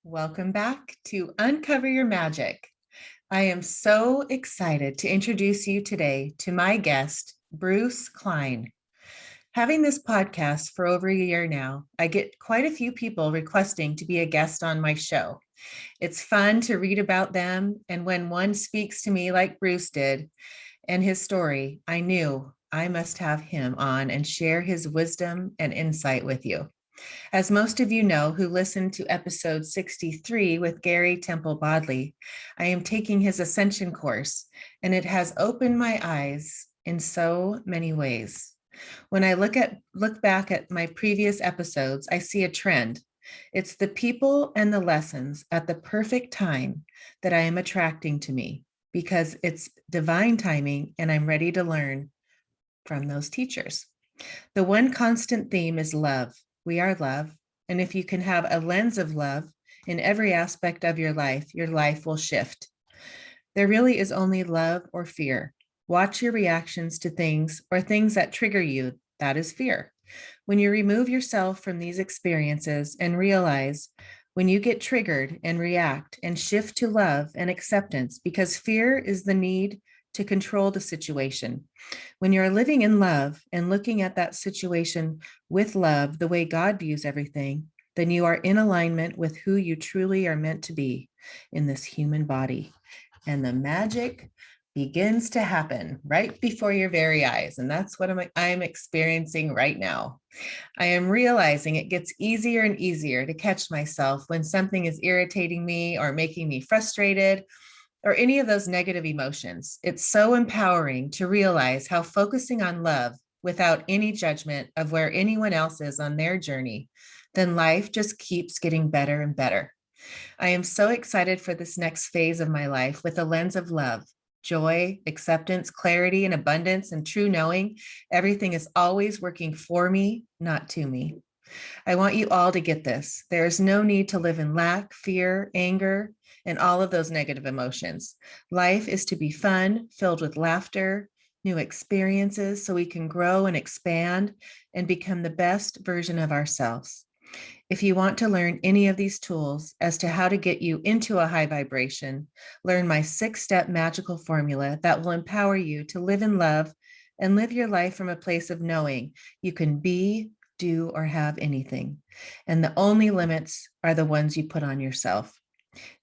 Welcome back to Uncover Your Magic. I am so excited to introduce you today to my guest, Bruce Klein. Having this podcast for over a year now, I get quite a few people requesting to be a guest on my show. It's fun to read about them, and when one speaks to me like Bruce did and his story, I knew I must have him on and share his wisdom and insight with you. As most of you know who listened to episode 63 with Gary Temple Bodley, I am taking his Ascension course, and it has opened my eyes in so many ways. When I look back at my previous episodes, I see a trend. It's the people and the lessons at the perfect time that I am attracting to me because it's divine timing and I'm ready to learn from those teachers. The one constant theme is love. We are love. And if you can have a lens of love in every aspect of your life will shift. There really is only love or fear. Watch your reactions to things or things that trigger you. That is fear. When you remove yourself from these experiences and realize when you get triggered and react and shift to love and acceptance, because fear is the need to control the situation. When you're living in love and looking at that situation with love, the way God views everything, then you are in alignment with who you truly are meant to be in this human body. And the magic begins to happen right before your very eyes. And that's what I'm experiencing right now. I am realizing it gets easier and easier to catch myself when something is irritating me or making me frustrated or any of those negative emotions. It's so empowering to realize how focusing on love without any judgment of where anyone else is on their journey, then life just keeps getting better and better. I am so excited for this next phase of my life with a lens of love, joy, acceptance, clarity, and abundance, and true knowing everything is always working for me, not to me. I want you all to get this. There is no need to live in lack, fear, anger, and all of those negative emotions. Life is to be fun, filled with laughter, new experiences, so we can grow and expand and become the best version of ourselves. If you want to learn any of these tools as to how to get you into a high vibration, learn my 6-step magical formula that will empower you to live in love and live your life from a place of knowing you can be, do, or have anything. And the only limits are the ones you put on yourself.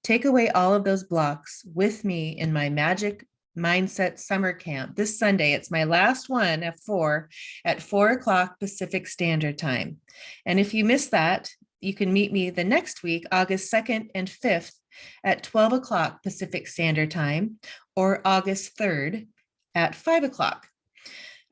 Take away all of those blocks with me in my Magic Mindset Summer Camp this Sunday. It's my last one at 4 o'clock Pacific Standard Time. And if you miss that, you can meet me the next week, August 2nd and 5th at 12 o'clock Pacific Standard Time, or August 3rd at 5 o'clock.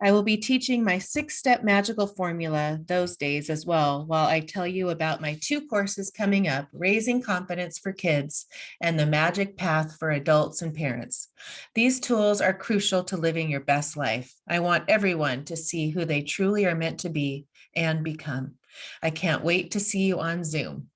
I will be teaching my 6-step magical formula those days as well, while I tell you about my 2 courses coming up, Raising Confidence for Kids and the Magic Path for Adults and Parents. These tools are crucial to living your best life. I want everyone to see who they truly are meant to be and become. I can't wait to see you on Zoom.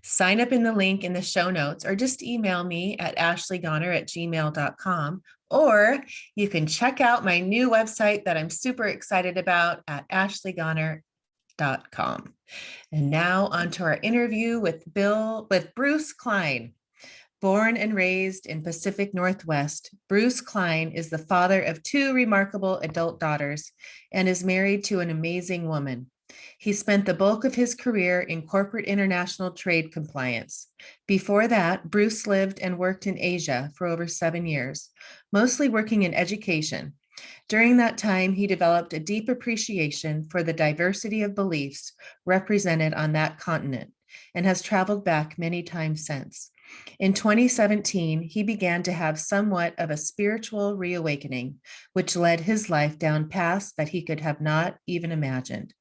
Sign up in the link in the show notes or just email me at ashleygoner@gmail.com, or you can check out my new website that I'm super excited about at ashleygoner.com. And now on to our interview with Bruce Klein. Born and raised in Pacific Northwest, Bruce Klein is the father of 2 remarkable adult daughters and is married to an amazing woman. He spent the bulk of his career in corporate international trade compliance. Before that, Bruce lived and worked in Asia for over 7 years, mostly working in education. During that time, he developed a deep appreciation for the diversity of beliefs represented on that continent and has traveled back many times since. In 2017, he began to have somewhat of a spiritual reawakening, which led his life down paths that he could have not even imagined.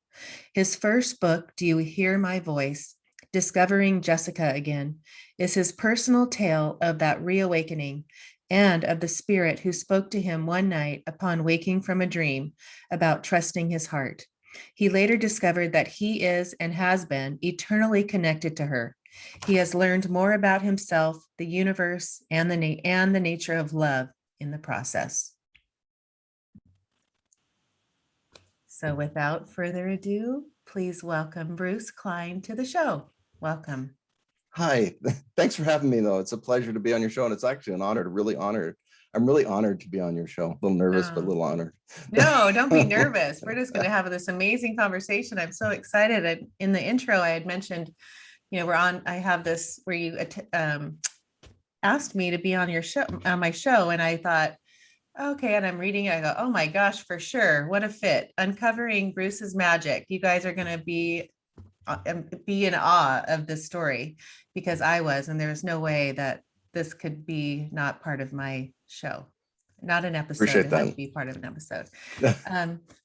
His first book, Do You Hear My Voice? Discovering Jessica Again, is his personal tale of that reawakening and of the spirit who spoke to him one night upon waking from a dream about trusting his heart. He later discovered that he is and has been eternally connected to her. He has learned more about himself, the universe, and the nature of love in the process. So without further ado, please welcome Bruce Klein to the show. Welcome. Hi, thanks for having me, though. It's a pleasure to be on your show, and it's actually an honor to really honored. I'm really honored to be on your show. A little nervous, but a Oh, little honored. no, don't be nervous. We're just going to have this amazing conversation. I'm so excited. In the intro, I had mentioned, I have this where you asked me to be on your show, on my show. And I thought, okay. And I'm reading, I go, oh my gosh, for sure. What a fit. Uncovering Bruce's magic. You guys are going to be in awe of this story because I was, and there's no way that this could be not part of my show. Not an episode. Appreciate It had that. to be part of an episode.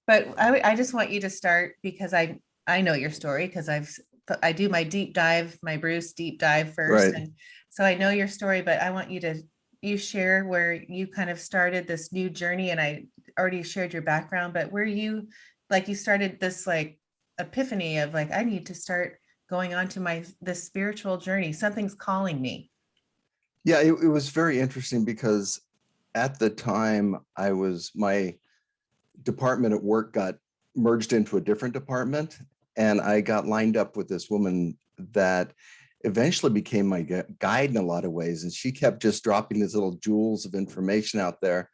But I just want you to start because I know your story because I do my deep dive, my Bruce deep dive first, Right. and so I know your story. But I want you share where you kind of started this new journey, and I already shared your background, but where you like you started this like epiphany of like I need to start going on to this spiritual journey. Something's calling me. Yeah, it was very interesting because at the time my department at work got merged into a different department, and I got lined up with this woman that eventually became my guide in a lot of ways. And she kept just dropping these little jewels of information out there.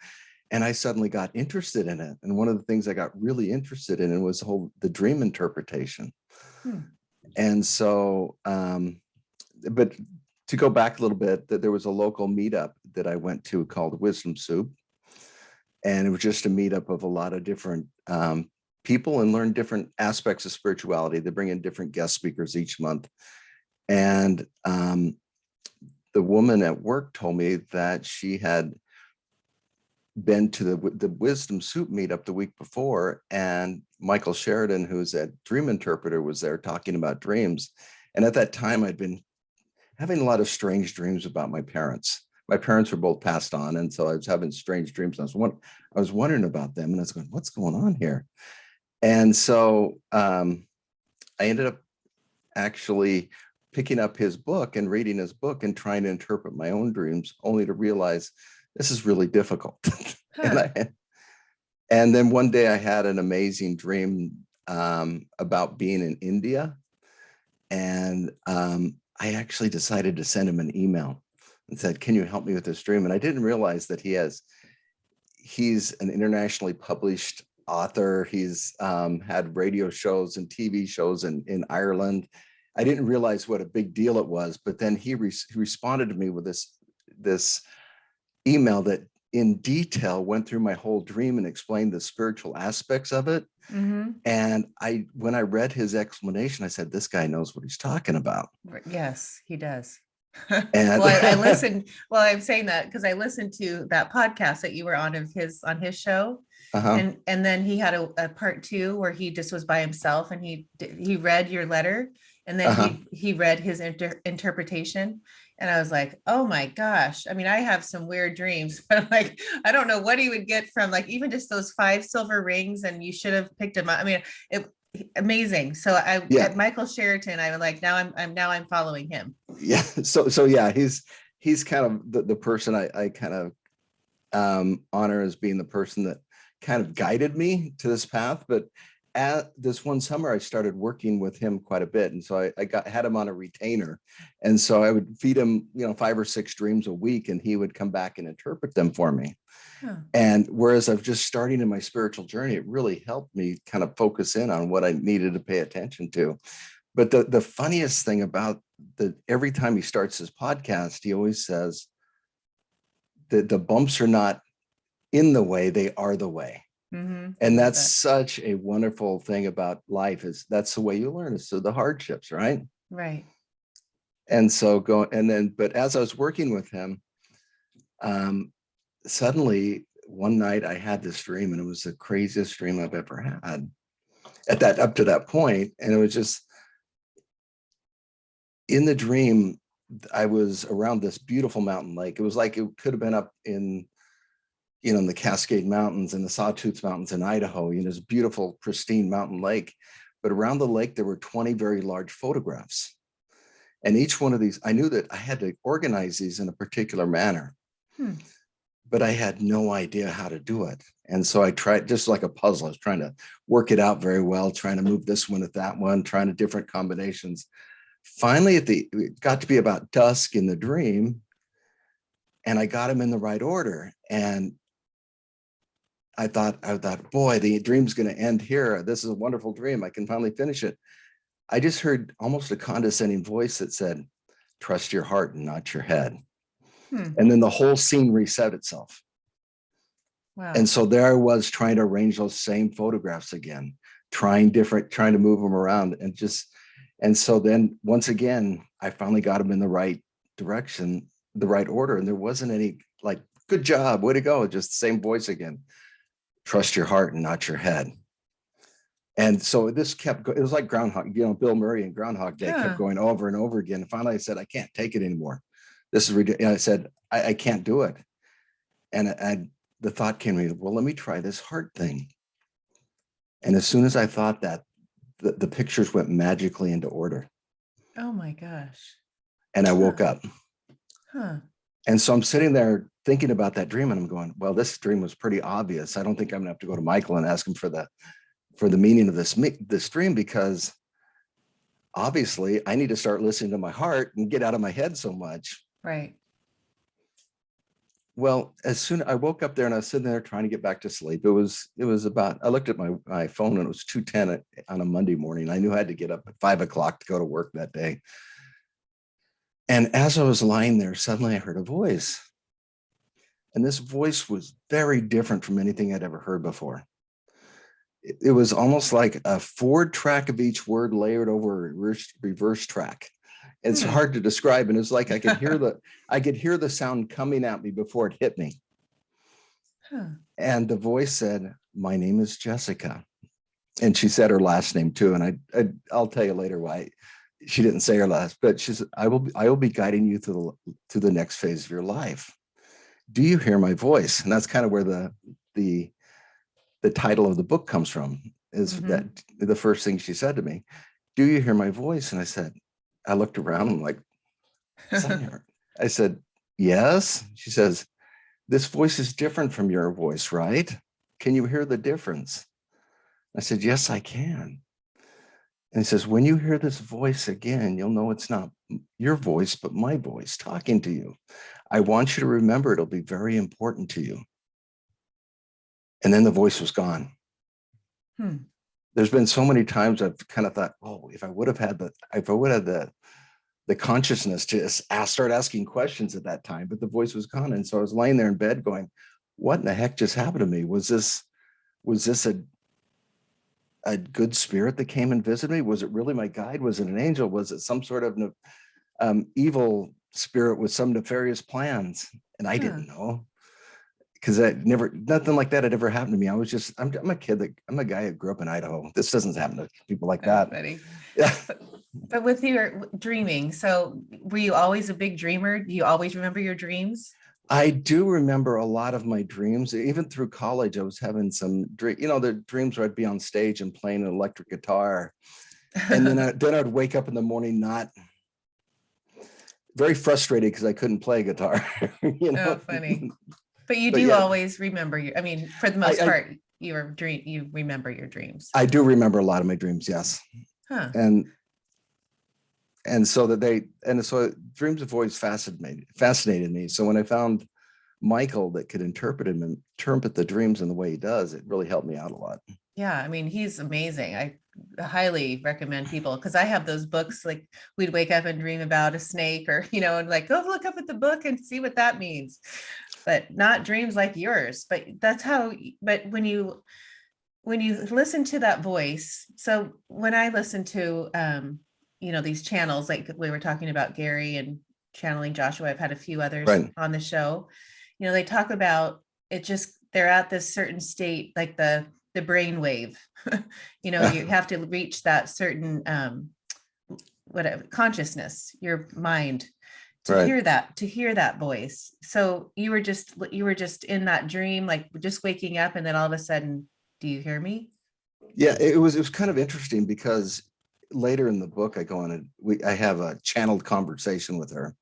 And I suddenly got interested in it. And one of the things I got really interested in was the dream interpretation. Hmm. And so, but to go back a little bit, that there was a local meetup that I went to called Wisdom Soup. And it was just a meetup of a lot of different people and learn different aspects of spirituality. They bring in different guest speakers each month. And the woman at work told me that she had been to the Wisdom Soup meetup the week before, and Michael Sheridan, who's a dream interpreter, was there talking about dreams. And at that time, I'd been having a lot of strange dreams about my parents. My parents were both passed on, and so I was having strange dreams. I was wondering about them, and I was going, "What's going on here?" And so I ended up actually picking up his book and reading his book and trying to interpret my own dreams, only to realize this is really difficult. Huh. And then one day I had an amazing dream about being in India. And I actually decided to send him an email and said, "Can you help me with this dream?" And I didn't realize that he's an internationally published author. He's had radio shows and TV shows in Ireland. I didn't realize what a big deal it was, but then he responded to me with this email that in detail went through my whole dream and explained the spiritual aspects of it. Mm-hmm. And when I read his explanation, I said, "This guy knows what he's talking about." Yes, he does. And Well, I listened. Well, I'm saying that because I listened to that podcast that you were on on his show, uh-huh, and then he had a part two where he just was by himself and he read your letter, and then uh-huh. he read his interpretation, and I was like, oh my gosh. I mean, I have some weird dreams, but I'm like, I don't know what he would get from like even just those 5 silver rings, and you should have picked him up. I mean, it amazing. So Yeah, at Michael Sheraton, I was like, now I'm following him. yeah. So yeah, he's kind of the person I kind of honor as being the person that kind of guided me to this path. But at this one summer, I started working with him quite a bit, and so I had him on a retainer, and so I would feed him 5 or 6 dreams a week, and he would come back and interpret them for me. Huh. And whereas I've just starting in my spiritual journey, it really helped me kind of focus in on what I needed to pay attention to. But the funniest thing about every time he starts his podcast, he always says that the bumps are not in the way, they are the way. Mm-hmm. And that's such a wonderful thing about life, is that's the way you learn, is through the hardships, right? Right. And so but as I was working with him, suddenly one night I had this dream, and it was the craziest dream I've ever had up to that point. And it was just, in the dream, I was around this beautiful mountain lake. It was like it could have been up in the Cascade Mountains and the Sawtooth Mountains in Idaho, this beautiful, pristine mountain lake. But around the lake, there were 20 very large photographs. And each one of these, I knew that I had to organize these in a particular manner, but I had no idea how to do it. And so I tried, just like a puzzle, I was trying to work it out very well, trying to move this one at that one, trying to different combinations. Finally, it got to be about dusk in the dream, and I got them in the right order. And I thought, boy, the dream's going to end here. This is a wonderful dream. I can finally finish it. I just heard almost a condescending voice that said, trust your heart and not your head. And then the whole scene reset itself. Wow. And so there I was trying to arrange those same photographs again, trying to move them around and so then once again, I finally got them in the right direction, the right order. And there wasn't any like, good job, way to go. Just the same voice again. Trust your heart and not your head. And so this kept going. It was like Groundhog, Bill Murray and Groundhog Day kept going over and over again. And finally I said, I can't take it anymore. This is ridiculous. I said, I can't do it. And the thought came to me, well, let me try this heart thing. And as soon as I thought that, the pictures went magically into order. Oh my gosh. And I woke up. Huh. And so I'm sitting there thinking about that dream and I'm going, well, this dream was pretty obvious. I don't think I'm gonna have to go to Michael and ask him for the meaning of this dream, because obviously I need to start listening to my heart and get out of my head so much. Right. Well, as soon I woke up there and I was sitting there trying to get back to sleep. It was about, I looked at my phone and it was 2:10 on a Monday morning. I knew I had to get up at 5 o'clock to go to work that day. And as I was lying there, suddenly I heard a voice. And this voice was very different from anything I'd ever heard before. It was almost like a forward track of each word layered over a reverse track. It's hard to describe. And it's like I could hear the sound coming at me before it hit me. And the voice said, my name is Jessica. And she said her last name too. And I'll tell you later why she didn't say her last, but she said, I will be guiding you to the next phase of your life. Do you hear my voice? And that's kind of where the title of the book comes from, is that the first thing she said to me, do you hear my voice? And I looked around and like, I said, yes. She says, this voice is different from your voice, right? Can you hear the difference? I said, yes, I can. And he says, when you hear this voice again, you'll know it's not your voice, but my voice talking to you. I want you to remember, it'll be very important to you. And then the voice was gone. There's been so many times I've kind of thought, oh, if I would have had the consciousness to start asking questions at that time, but the voice was gone. And so I was laying there in bed going, what in the heck just happened to me? Was this a good spirit that came and visited me? Was it really my guide? Was it an angel? Was it some sort of evil spirit with some nefarious plans? And I didn't know, because nothing like that had ever happened to me. I'm a kid I'm a guy who grew up in Idaho. This doesn't happen to people like that. Yeah. But with your dreaming, so were you always a big dreamer? Do you always remember your dreams? I do remember a lot of my dreams. Even through college, I was having some the dreams where I'd be on stage and playing an electric guitar. And then I'd wake up in the morning not very frustrated because I couldn't play guitar. Oh, funny. But you do always remember for the most part, you remember your dreams. I do remember a lot of my dreams, yes. And so dreams have always fascinated me. So when I found Michael that could interpret the dreams in the way he does, it really helped me out a lot. Yeah, he's amazing. I highly recommend people, because I have those books, like we'd wake up and dream about a snake, or and like, go look up at the book and see what that means, but not dreams like yours. But when you listen to that voice, so when I listen to these channels, like we were talking about Gary and channeling Joshua, I've had a few others on the show, they talk about it, they're at this certain state, like the brain wave. You have to reach that certain whatever consciousness, your mind, to hear that voice. So you were just in that dream, like just waking up, and then all of a sudden, do you hear me? Yeah, it was kind of interesting, because later in the book I go on and I have a channeled conversation with her,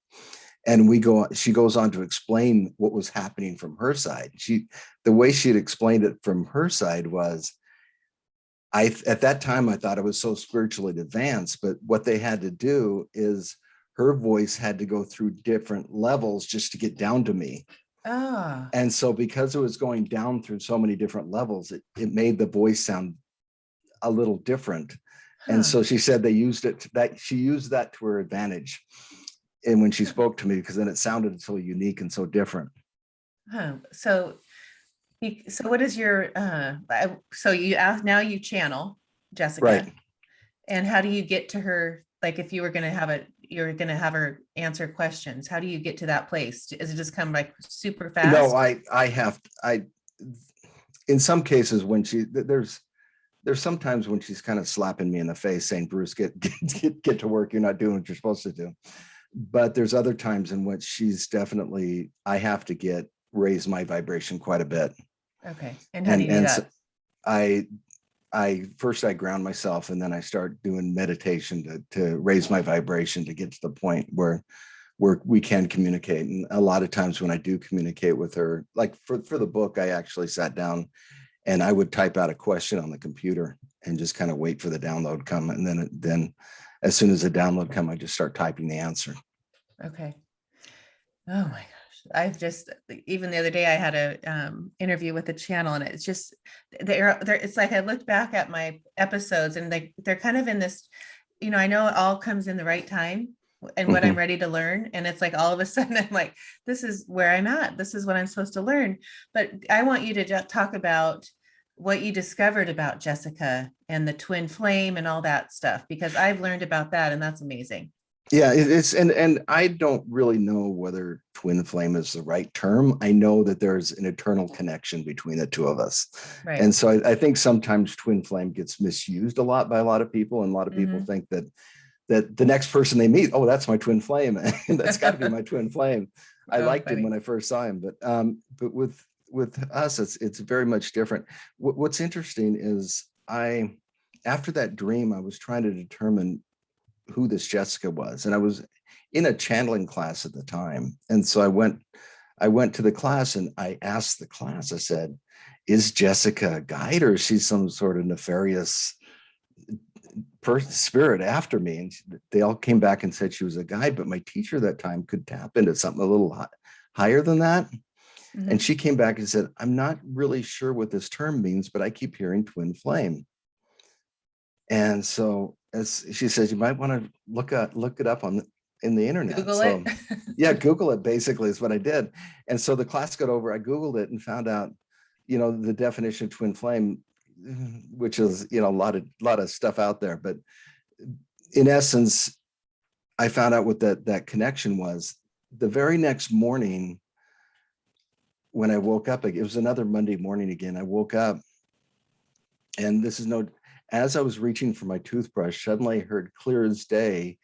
and she goes on to explain what was happening from her side. The way she had explained it from her side was, at that time, I thought I was so spiritually advanced, but what they had to do is her voice had to go through different levels just to get down to me. Ah, And so because it was going down through so many different levels, it made the voice sound a little different. And huh, so she said she used that to her advantage. And when she spoke to me, because then it sounded so unique and so different. huh. So what is your, so you ask, now you channel Right. Jessica, and how do you get to her? Like if you were going to have you're going to have her answer questions. How do you get to that place? Is it just come like super No, fast? in some cases when there's sometimes when she's kind of slapping me in the face saying, Bruce, get to work. You're not doing what you're supposed to do. But there's other times in which I have to raise my vibration quite a bit. Okay. And how do you do And so that? I I ground myself, and then I start doing meditation to raise my vibration to get to the point where we can communicate. And a lot of times when I do communicate with her, like for the book, I actually sat down and I would type out a question on the computer and just kind of wait for the download come. And then as soon as the download come, I just start typing the answer. Okay. Oh my gosh. I've just, even the other day I had a interview with the channel, and it's just they're it's like I looked back at my episodes, and they're kind of in this, I know it all comes in the right time and what I'm Mhm. ready to learn. And it's like all of a sudden I'm like, this is where I'm at. This is what I'm supposed to learn. But I want you to talk about what you discovered about Jessica and the twin flame and all that stuff, because I've learned about that, and that's amazing. Yeah, it's and I don't really know whether twin flame is the right term. I know that there's an eternal connection between the two of us. Right. And so I think sometimes twin flame gets misused a lot by a lot of people. And a lot of people Hmm. think that the next person they meet, oh, that's my twin flame. And that's got to be my twin flame. I Oh, liked him funny. when I first saw him, but with us, it's very much different. What's interesting is after that dream, I was trying to determine who this Jessica was. And I was in a channeling class at the time. And so I went to the class and I asked the class, I said, is Jessica a guide, or is she some sort of nefarious spirit after me? And they all came back and said she was a guide, but my teacher that time could tap into something a little higher than that. And Hmm. she came back and said, I'm not really sure what this term means, but I keep hearing twin flame. And so as she says, you might want to look it up in the internet. Google it. So yeah, Google it basically is what I did. And so the class got over, I Googled it and found out, the definition of twin flame, which is, a lot of stuff out there. But in essence, I found out what that connection was. The very next morning when I woke up, it was another Monday morning again. I woke up, and as I was reaching for my toothbrush, suddenly I heard clear as day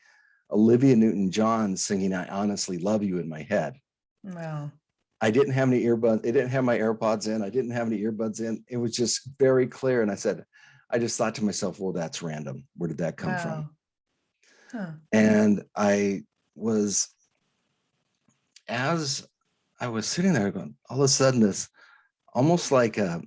Olivia Newton-John singing "I Honestly Love You" in my head. Wow. I didn't have any earbuds. It didn't have my AirPods in. I didn't have any earbuds in. It was just very clear. And I just thought to myself, well, that's random. Where did that come from? Wow. Huh. And as I was sitting there going, all of a sudden, this almost like a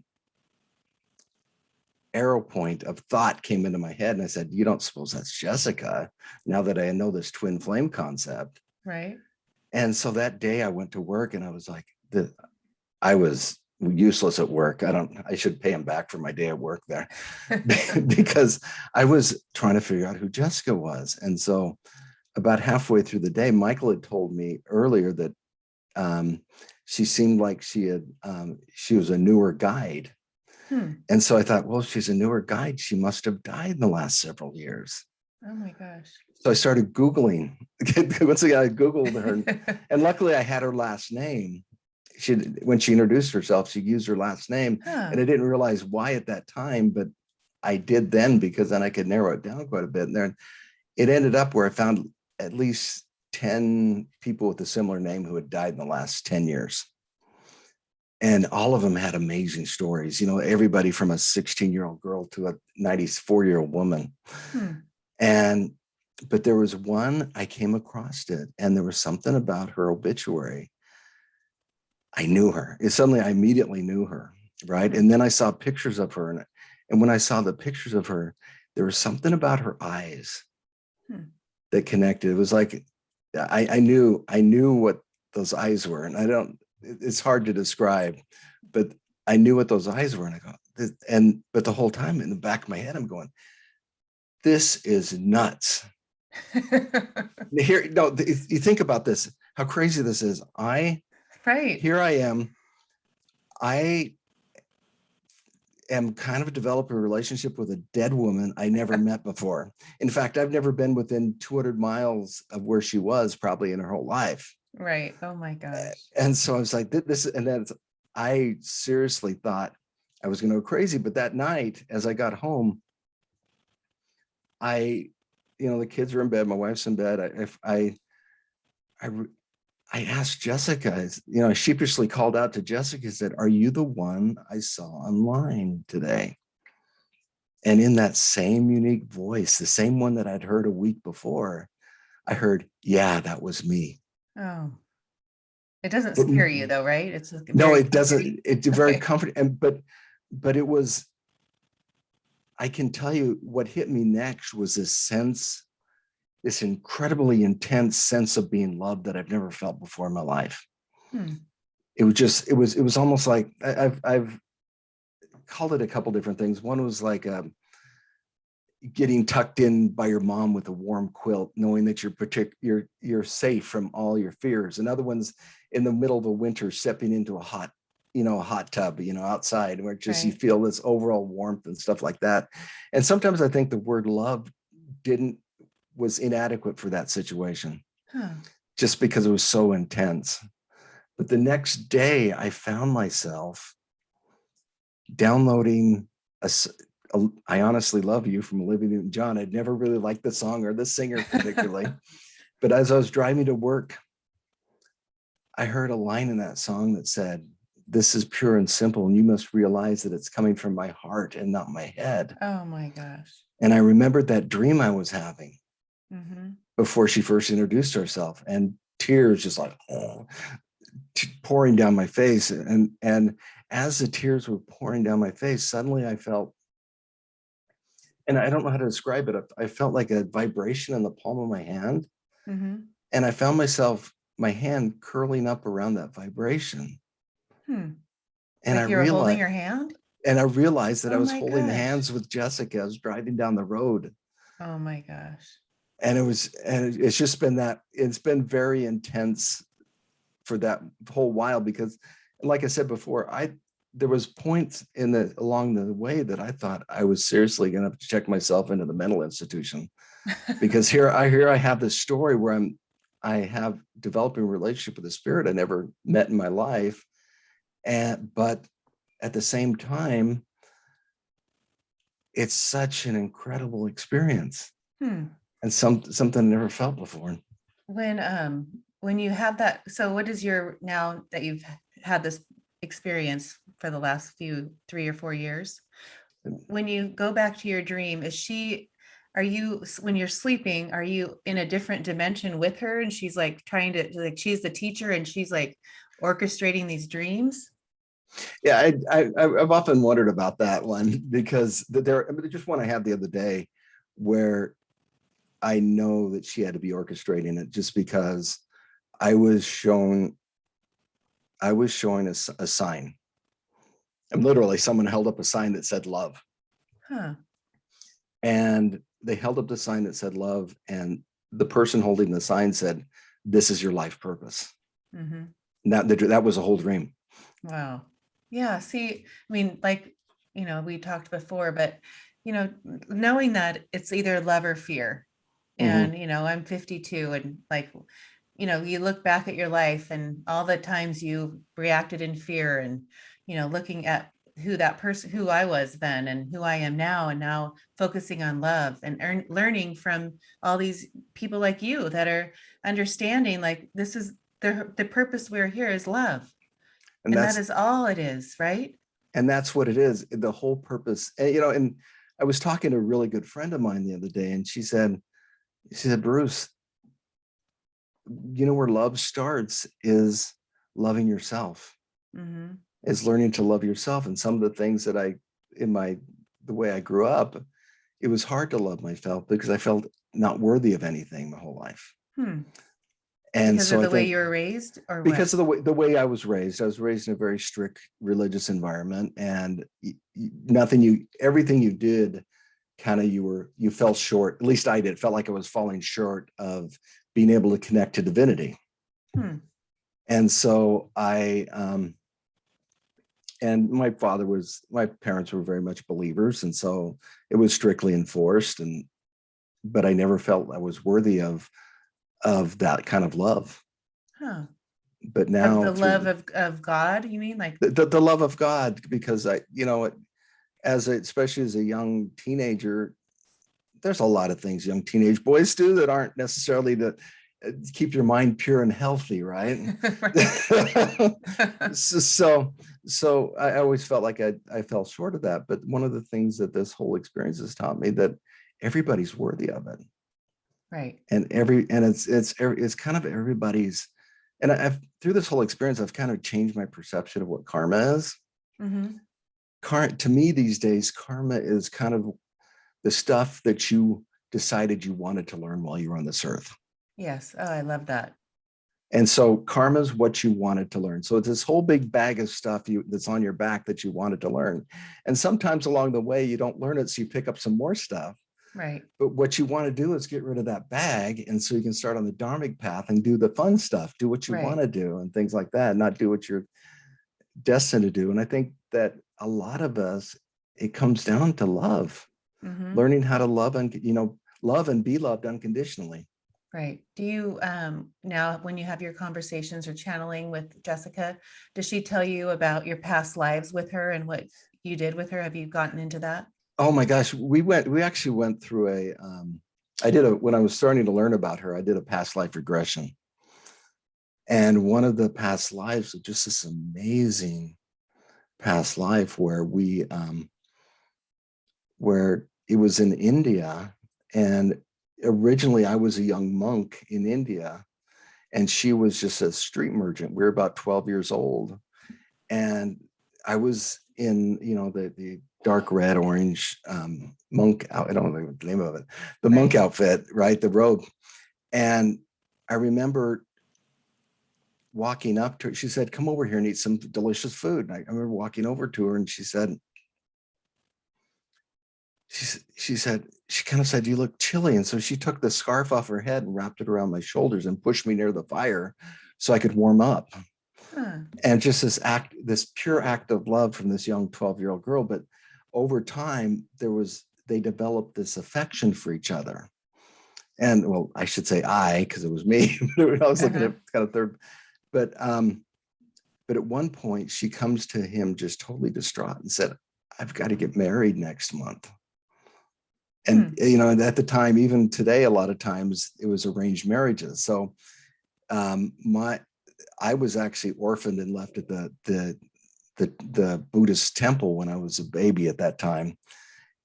arrow point of thought came into my head. And I said, you don't suppose that's Jessica, now that I know this twin flame concept? Right. And so that day I went to work and I was like, I was useless at work. I should pay him back for my day at work there because I was trying to figure out who Jessica was. And so about halfway through the day, Michael had told me earlier that she seemed like she was a newer guide. Hmm. And so I thought, well, she's a newer guide. She must have died in the last several years. Oh my gosh. So I started Googling. Once again, I Googled her. And luckily I had her last name. When she introduced herself, she used her last name. Huh. And I didn't realize why at that time, but I did then, because then I could narrow it down quite a bit. And then it ended up where I found at least 10 people with a similar name who had died in the last 10 years. And all of them had amazing stories, everybody from a 16-year-old girl to a 94-year-old woman. Hmm. But there was one, I came across it, and there was something about her obituary. I knew her. I immediately knew her, right? And then I saw pictures of her, And when I saw the pictures of her, there was something about her eyes Hmm. that connected. It was like I knew what those eyes were, and it's hard to describe, but I knew what those eyes were, and I go, but the whole time in the back of my head, I'm going, this is nuts. Here, no, you think about this, how crazy this is. Right. Here I am. I am kind of developing a relationship with a dead woman I never met before. In fact, I've never been within 200 miles of where she was probably in her whole life. Right. Oh my gosh. And so I was like, this, and then I seriously thought I was going to go crazy. But that night, as I got home, the kids are in bed, my wife's in bed. I asked Jessica, I sheepishly called out to Jessica, said, "Are you the one I saw online today?" And in that same unique voice, the same one that I'd heard a week before, I heard, "Yeah, that was me." Oh, it doesn't But scare you though, right? It's no, very it comforting. doesn't. It's very comforting. But it was, I can tell you what hit me next was this sense, this incredibly intense sense of being loved that I've never felt before in my life. Hmm. It was almost like I've called it a couple different things. One was like getting tucked in by your mom with a warm quilt, knowing that you're safe from all your fears. Another one's in the middle of a winter, stepping into a hot tub, outside, where just you Right. feel this overall warmth and stuff like that. And sometimes I think the word love was inadequate for that situation, Huh. just because it was so intense. But the next day, I found myself downloading I Honestly Love You from Olivia Newton-John. I'd never really liked the song or the singer particularly, but as I was driving to work, I heard a line in that song that said, "This is pure and simple, and you must realize that it's coming from my heart and not my head." Oh my gosh. And I remembered that dream I was having Mm-hmm. before she first introduced herself, and tears just like pouring down my face. And as the tears were pouring down my face, suddenly I felt, and I don't know how to describe it, I felt like a vibration in the palm of my hand. Mm-hmm. And I found my hand curling up around that vibration. Hmm. And I Like you were holding realized, your hand? that I Oh was my holding gosh. hands with Jessica. I was driving down the road. Oh my gosh. And it's just been it's been very intense for that whole while, because like I said before, there was points along the way that I thought I was seriously going to have to check myself into the mental institution, because here I have this story where I have developing a relationship with a spirit I never met in my life. But at the same time, it's such an incredible experience, Hmm. and something I never felt before. When you have that, so what is your, now that you've had this experience for the last 3 or 4 years, when you go back to your dream, when you're sleeping, are you in a different dimension with her and she's like she's the teacher and she's like orchestrating these dreams? Yeah, I've often wondered about that one, because just one I had the other day where I know that she had to be orchestrating it, just because I was shown a sign. And literally someone held up a sign that said love. Huh. And they held up the sign that said love, and the person holding the sign said, "This is your life purpose." Mm-hmm. And that was a whole dream. Wow. Yeah. See, I mean, like, we talked before, but, knowing that it's either love or fear. Mm-hmm. And, I'm 52 and like, you look back at your life and all the times you reacted in fear and, looking at who I was then and who I am now, and now focusing on love and learning from all these people like you that are understanding like this is the purpose we're here is love. And And that that's is all it is, right? and that's what it is. The whole purpose. And I was talking to a really good friend of mine the other day, and she said, "Bruce, where love starts is loving yourself, Mm-hmm. is learning to love yourself." And some of the things that in my the way I grew up, it was hard to love myself because I felt not worthy of anything my whole life. Hmm. And Because so of I the way think you were raised, or what? because of the way I was raised in a very strict religious environment, and everything you did, kind of you fell short. At least I did. Felt like I was falling short of being able to connect to divinity. Hmm. And so and my parents were very much believers, and so it was strictly enforced. But I never felt I was worthy of that kind of love. Huh. But Of now the love through of God, you mean? Like, the love of God, because especially as a young teenager, there's a lot of things young teenage boys do that aren't necessarily to keep your mind pure and healthy, right? so, so I always felt like I fell short of that. But one of the things that this whole experience has taught me, that everybody's worthy of it. Right. And it's kind of everybody's. And I've through this whole experience, I've kind of changed my perception of what karma is. Mm-hmm. To me these days, karma is kind of the stuff that you decided you wanted to learn while you were on this earth. Yes. Oh, I love that. And so karma is what you wanted to learn. So it's this whole big bag of stuff that's on your back that you wanted to learn. And sometimes along the way, you don't learn it, so you pick up some more stuff. Right. But what you want to do is get rid of that bag. And so you can start on the dharmic path and do the fun stuff, do what you want Right. to do and things like that, not do what you're destined to do. And I think that a lot of us, it comes down to love, Mm-hmm. learning how to love and, love and be loved unconditionally. Right. Do you now, when you have your conversations or channeling with Jessica, does she tell you about your past lives with her and what you did with her? Have you gotten into that? Oh my gosh, we actually went through when I was starting to learn about her, I did a past life regression. And one of the past lives was just this amazing past life where it was in India. And originally I was a young monk in India, and she was just a street merchant. We were about 12 years old. And I was in, the dark red, orange monk out. I don't know the name of it, the monk Right. outfit, right? The robe. And I remember walking up to her. She said, "Come over here and eat some delicious food." And I remember walking over to her, and she kind of said, "You look chilly." And so she took the scarf off her head and wrapped it around my shoulders and pushed me near the fire so I could warm up. Huh. And just this pure act of love from this young 12-year-old girl. But over time, they developed this affection for each other. And well, I should say because it was me. I was looking Uh-huh. at kind of third. But at one point, she comes to him just totally distraught and said, "I've got to get married next month." And Hmm. at the time, even today, a lot of times it was arranged marriages. So my I was actually orphaned and left at the Buddhist temple when I was a baby at that time.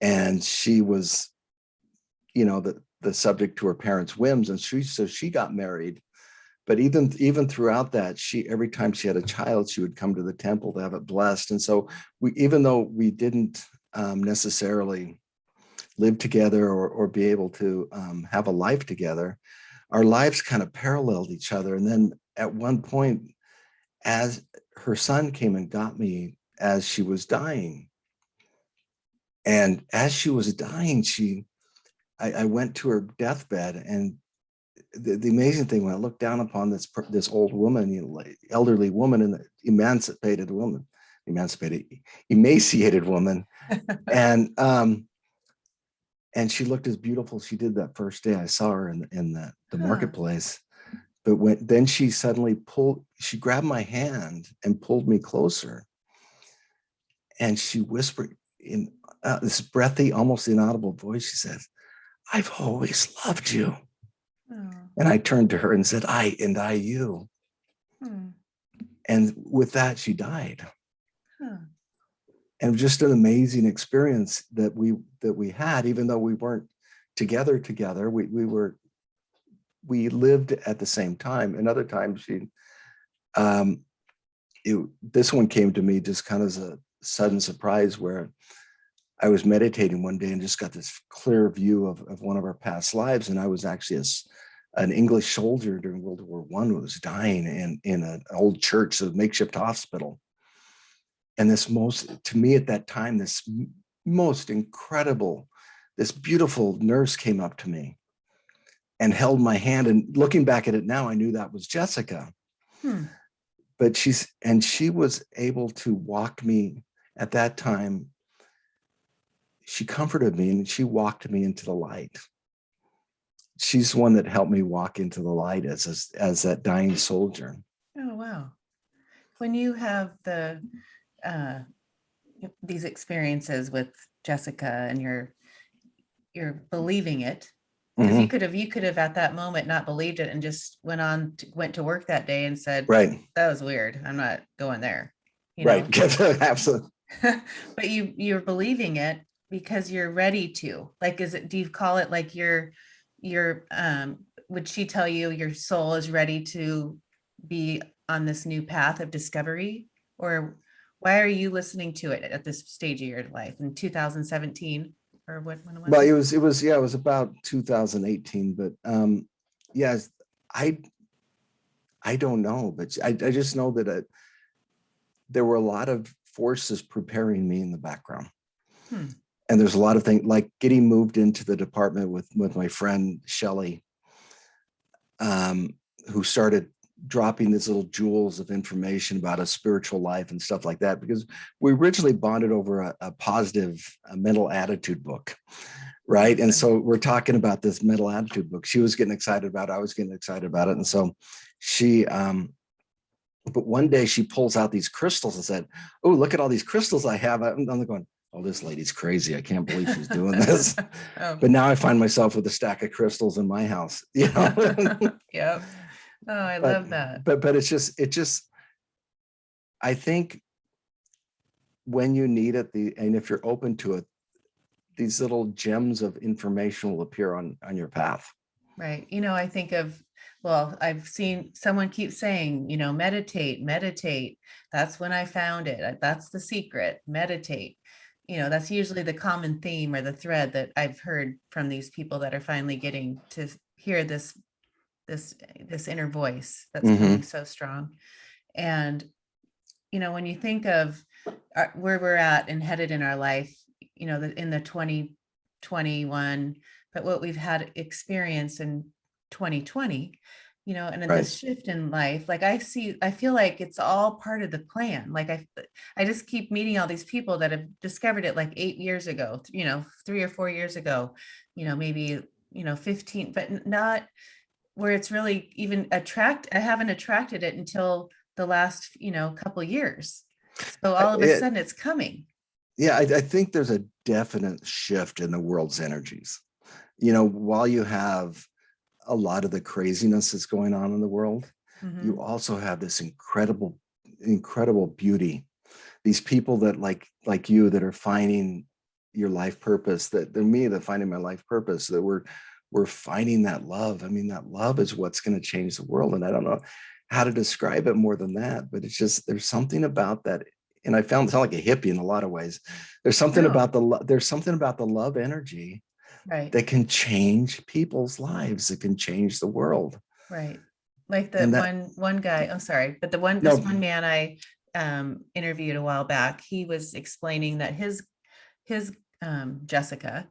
And she was, the subject to her parents' whims. And she got married. But even throughout that, every time she had a child, she would come to the temple to have it blessed. And so even though we didn't necessarily live together or be able to have a life together, our lives kind of paralleled each other. And then at one point, as her son came and got me as she was dying. And as she was dying, I went to her deathbed. And the amazing thing, when I looked down upon this old woman, elderly woman, and emaciated woman, and she looked as beautiful as she did that first day I saw her in the Huh. marketplace. But then she suddenly she grabbed my hand and pulled me closer. And she whispered in this breathy, almost inaudible voice, she said, "I've always loved you." Oh. And I turned to her and said, I you." Hmm. And with that, she died. Huh. And just an amazing experience that we had, even though we weren't together. We lived at the same time. And other times um, this one came to me just kind of as a sudden surprise, where I was meditating one day and just got this clear view of one of our past lives. And I was actually an English soldier during World War I who was dying in an old church, a makeshift hospital. And to me at that time, this most incredible, this beautiful nurse came up to me and held my hand. And looking back at it now, I knew that was Jessica. But she was able to walk me at that time. She comforted me and she walked me into the light. She's the one that helped me walk into the light as that dying soldier. Oh, wow. When you have these experiences with Jessica and you're believing it, because you could have at that moment not believed it and just went to work that day and said, right, that was weird, I'm not going there, right. Absolutely. But you're believing it because you're ready to, like, do you call it like you're would she tell you your soul is ready to be on this new path of discovery? Or why are you listening to it at this stage of your life in 2017? Or when was Well, it? it was about 2018, but yes, I don't know, but I just know that there were a lot of forces preparing me in the background. And there's a lot of things like getting moved into the department with my friend Shelly, who started dropping these little jewels of information about a spiritual life and stuff like that, because we originally bonded over a positive mental attitude book. Right. And so we're talking about this mental attitude book. She was getting excited about it. I was getting excited about it. And so she, but one day she pulls out these crystals and said, oh, look at all these crystals I have. I'm going, oh, this lady's crazy. I can't believe she's doing this. But now I find myself with a stack of crystals in my house, you know? Yep. Oh, I love that. But it just, I think when you need it, and if you're open to it, these little gems of information will appear on your path. Right. I think of, well, I've seen someone keep saying, meditate. That's when I found it. That's the secret. Meditate. That's usually the common theme or the thread that I've heard from these people that are finally getting to hear this inner voice that's coming so strong. And, when you think of where we're at and headed in our life, in the 2021, but what we've had experience in 2020, and in this shift in life, like I feel like it's all part of the plan. Like I just keep meeting all these people that have discovered it like 8 years ago, 3 or 4 years ago, maybe, 15, but not where it's really even I haven't attracted it until the last, couple years. So all of a sudden it's coming. Yeah, I think there's a definite shift in the world's energies. While you have a lot of the craziness that's going on in the world, you also have this incredible beauty. These people that like you that are finding your life purpose, that finding my life purpose, that we're finding that love. I mean, that love is what's going to change the world. And I don't know how to describe it more than that, but it's just, there's something about that. And I sound like a hippie in a lot of ways. There's something about the love energy that can change people's lives. That can change the world. Right. Like the one guy, oh, sorry, but this one man I interviewed a while back, he was explaining that his Jessica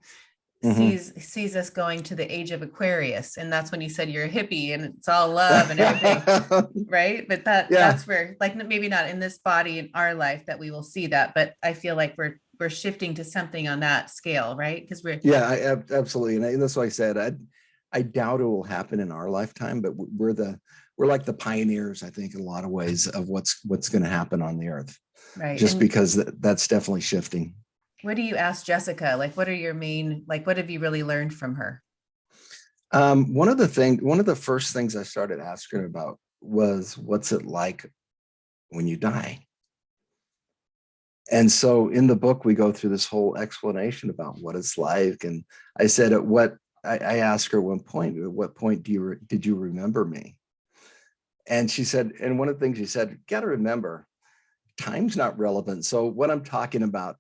sees us going to the age of Aquarius, and that's when he said you're a hippie and it's all love and everything. Right. But that's where, like, maybe not in this body in our life that we will see that, but I feel like we're shifting to something on that scale, right? Because absolutely. And that's why I said I doubt it will happen in our lifetime, but we're like the pioneers, I think, in a lot of ways of what's going to happen on the earth. Right. Just because that's definitely shifting. What do you ask Jessica? Like, what are your main, like, what have you really learned from her? One of the first things I started asking about was, what's it like when you die? And so in the book, we go through this whole explanation about what it's like. And I said, I asked her at what point did you remember me? And she said, and one of the things she said, you got to remember, time's not relevant. So what I'm talking about,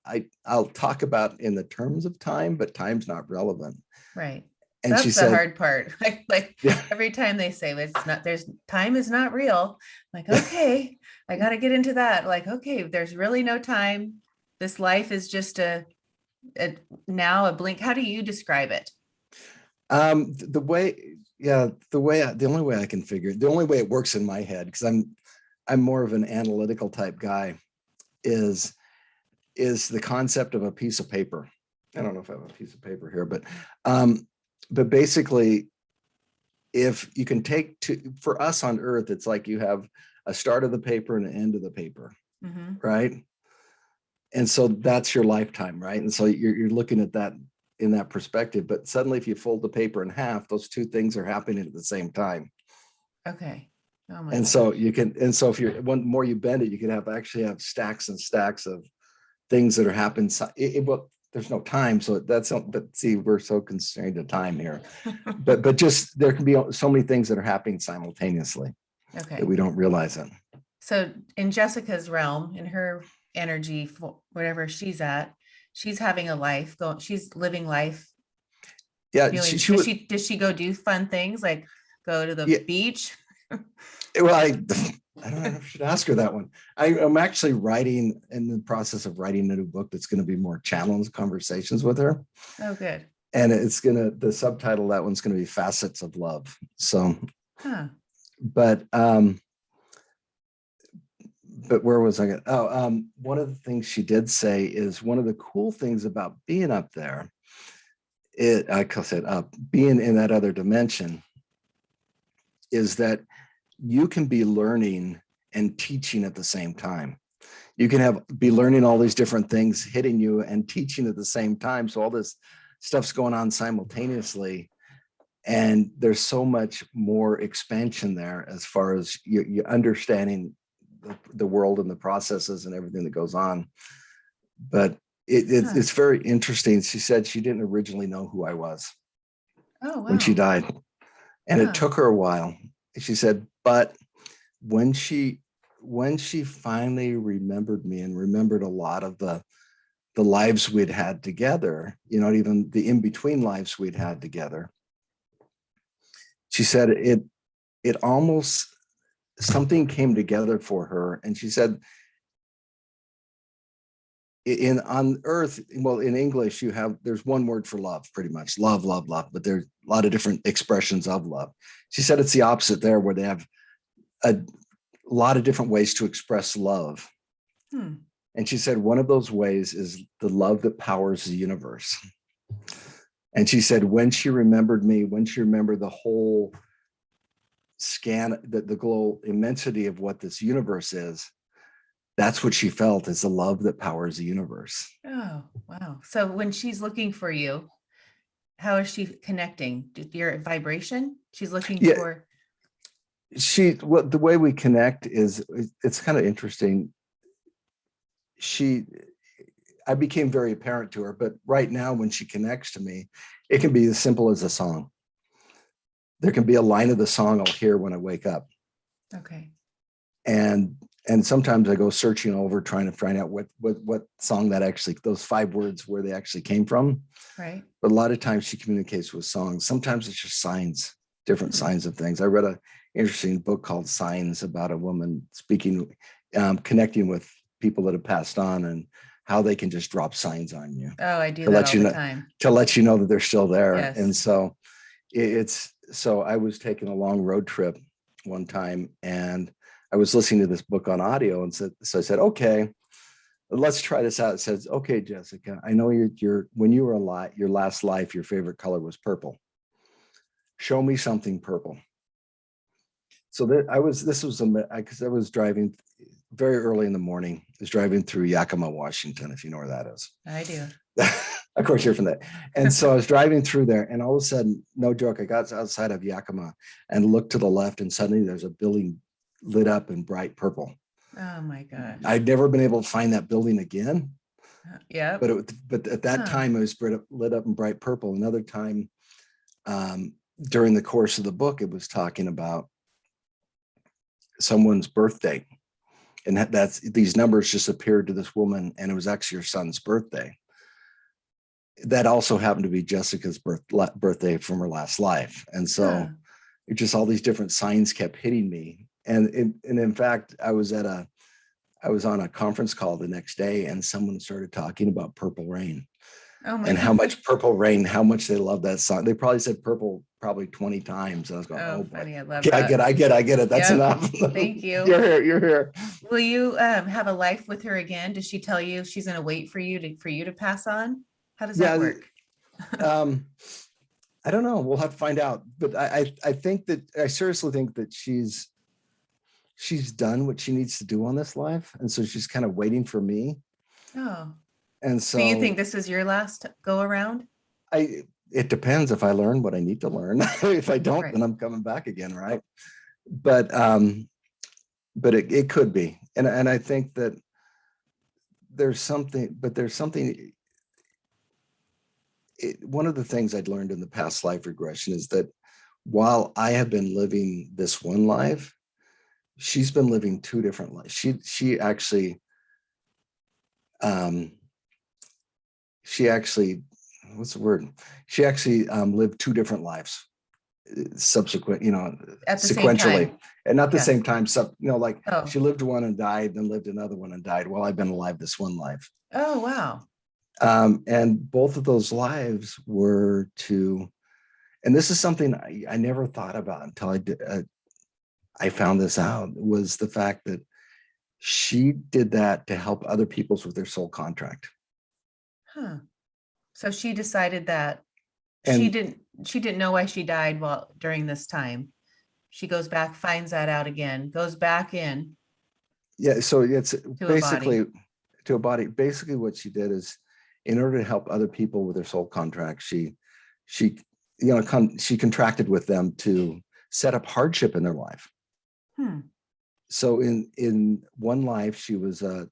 I'll talk about in the terms of time, but time's not relevant. Right. And she That's the said, hard part. Like yeah, every time they say it's not, there's time is not real. Like, okay, I got to get into that. Like, okay, there's really no time. This life is just a now a blink. How do you describe it? the way, yeah, the only way I can figure, the only way it works in my head, because I'm more of an analytical type guy, is the concept of a piece of paper. I don't know if I have a piece of paper here, but basically, if you can take for us on Earth, it's like you have a start of the paper and an end of the paper, right? And so that's your lifetime, right? And so you're looking at that in that perspective. But suddenly, if you fold the paper in half, those two things are happening at the same time. Okay. Oh my And gosh. so you can, and so if you're one more you bend it, you can actually have stacks and stacks of things that are happening. Well, there's no time, so that's not. But see, we're so constrained to time here. But just there can be so many things that are happening simultaneously that Okay. we don't realize it. So in Jessica's realm, in her energy, whatever she's at, she's having a life. She's living life. Yeah, Feeling. she would. Does she go do fun things like go to the Yeah, beach? well, I don't know if I should ask her that one. I'm actually writing in the process of writing a new book that's going to be more challenge conversations with her. Oh, good. And the subtitle of that one's going to be Facets of Love. So, but where was I going? Oh, one of the things she did say is one of the cool things about being up there, I said being in that other dimension, is that you can be learning and teaching at the same time. You can be learning all these different things hitting you and teaching at the same time. So all this stuff's going on simultaneously. And there's so much more expansion there as far as you understanding the world and the processes and everything that goes on. But it's very interesting. She said she didn't originally know who I was when she died. And it took her a while. She said, but when she finally remembered me and remembered a lot of the lives we'd had together, even the in-between lives we'd had together, she said it almost, something came together for her. And she said, on Earth, well, in English, there's one word for love, pretty much, love, but there's a lot of different expressions of love. She said it's the opposite there, where they have a lot of different ways to express love. And she said one of those ways is the love that powers the universe. And she said when she remembered me, when she remembered the whole scan, the global immensity of what this universe is, that's what she felt, is the love that powers the universe. Oh, wow. So when she's looking for you, how is she connecting? Your vibration? She's looking for. The way we connect is, it's kind of interesting. I became very apparent to her, but right now when she connects to me, it can be as simple as a song. There can be a line of the song I'll hear when I wake up. Okay. And sometimes I go searching over, trying to find out what song that actually, those 5 words, where they actually came from. Right. But a lot of times she communicates with songs. Sometimes it's just signs, different signs of things. I read an interesting book called Signs, about a woman speaking, connecting with people that have passed on, and how they can just drop signs on you. Oh, I do that all the time. To let you know that they're still there. Yes. And so so I was taking a long road trip one time, and I was listening to this book on audio, and so I said, okay, let's try this out. It says, okay, Jessica, I know when you were alive, your last life, your favorite color was purple. Show me something purple. So because I was driving very early in the morning. I was driving through Yakima, Washington, if you know where that is. I do. Of course, you're from there. And so I was driving through there, and all of a sudden, no joke, I got outside of Yakima and looked to the left, and suddenly there's a building lit up in bright purple. Oh my gosh. I'd never been able to find that building again. Yeah. But at that time, it was lit up in bright purple. Another time, during the course of the book, it was talking about someone's birthday. And that's these numbers just appeared to this woman, and it was actually her son's birthday. That also happened to be Jessica's birthday from her last life. And Huh. so it just all these different signs kept hitting me. And in fact, I was on a conference call the next day, and someone started talking about Purple Rain Oh my and how God. much Purple Rain, how much they love that song. They probably said purple probably 20 times. And I was going, Oh, oh boy. funny. I love Okay, that. I get it. That's Yep. enough. Thank you. You're here. Will you have a life with her again? Does she tell you she's going to wait for you to pass on? How does that Yeah. work? Um, I don't know. We'll have to find out. But I think that I seriously think that she's done what she needs to do on this life. And so she's kind of waiting for me. Oh, And so you think so this is your last go around? it depends if I learn what I need to learn. If I don't, Right. then I'm coming back again, right? But it could be. And I think that there's something. One of the things I'd learned in the past life regression is that while I have been living this one life, she's been living two different lives. Um, she actually, what's the word? She actually lived two different lives subsequent, At the same sequentially, time. and not the Yes. same time. Like Oh, she lived one and died, then lived another one and died. Well, I've been alive this one life. oh, wow. And both of those lives were to, and this is something I never thought about until I found this out, was the fact that she did that to help other people's with their soul contract. Huh. So she decided that she And didn't she didn't know why she died while during this time. She goes back, finds that out again, goes back in yeah, so it's to a body. basically to a body. Basically, what she did is, in order to help other people with their soul contract, she she contracted with them to set up hardship in their life. Hmm. So in one life, she was a